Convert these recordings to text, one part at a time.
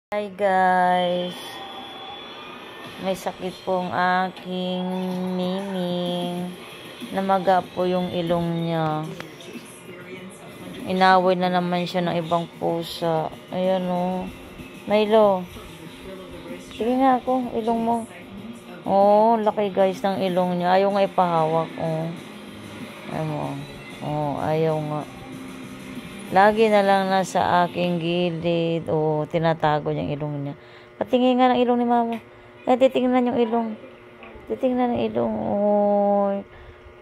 Hi guys, may sakit pong aking miming. Namaga po yung ilong niya. Inaway na naman siya ng ibang pusa. Ayan o. Milo, sige nga ako, ilong mo. Oh, laki guys ng ilong niya. Ayaw nga ipahawak. Oh, ayan mo. Oh, ayaw nga. Lagi na lang nasa aking gilid. O, tinatago niya yung ilong niya. Patingin nga ng ilong ni mama. Ay, titingnan yung ilong. Titingnan ng ilong. Oy,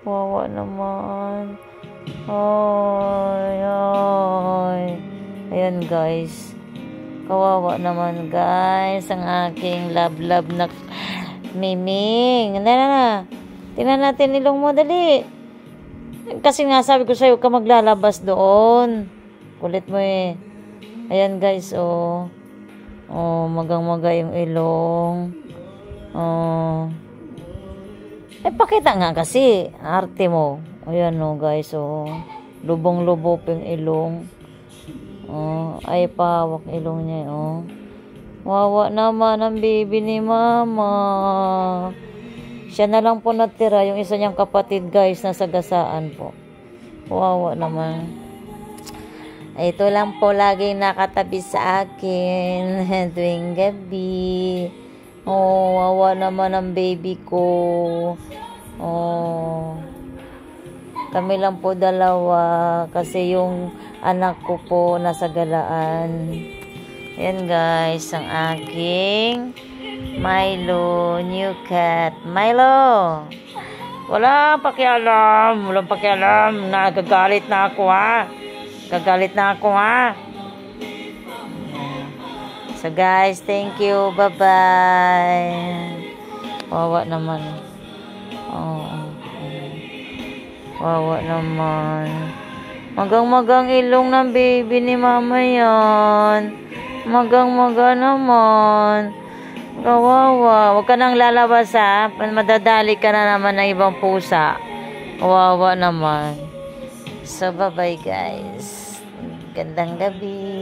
wawa naman. Oy, oy. Ayan guys. Kawawa naman guys. Ang aking love na miming. Na. Tingnan natin ilong mo. Dali. Kasi nga sabi ko sa'yo ka maglalabas doon. Kulit mo eh. Ayan guys, oh. Oh, magang-maga yung ilong. Oh. Eh, pakita nga kasi. Arte mo. Ayan oh guys, oh. Lubong-lubo yung ilong. Oh, ay pahawak ilong niya, oh. Wawa naman ang baby ni mama. Siya na lang po natira. Yung isa niyang kapatid guys, nasa gasaan po. Wawa naman. Ito lang po laging nakatabi sa akin tuwing gabi. Oh, wawa naman ang baby ko. Oh. Kami lang po dalawa kasi yung anak ko po nasa galaan. Ayan guys, ang aking Milo, new cat. Milo! Walang pakialam. Nagagalit na ako ha. So guys, thank you. Bye-bye. Wawa naman. Oh. Wawa naman. Magang-magang ilong ng baby ni mama yan. Magang-maga naman. Kawawa. Huwag ka nang lalabas ha. Madadali ka na naman ng ibang pusa. Kawawa naman. So, bye-bye guys. Gandang gabi.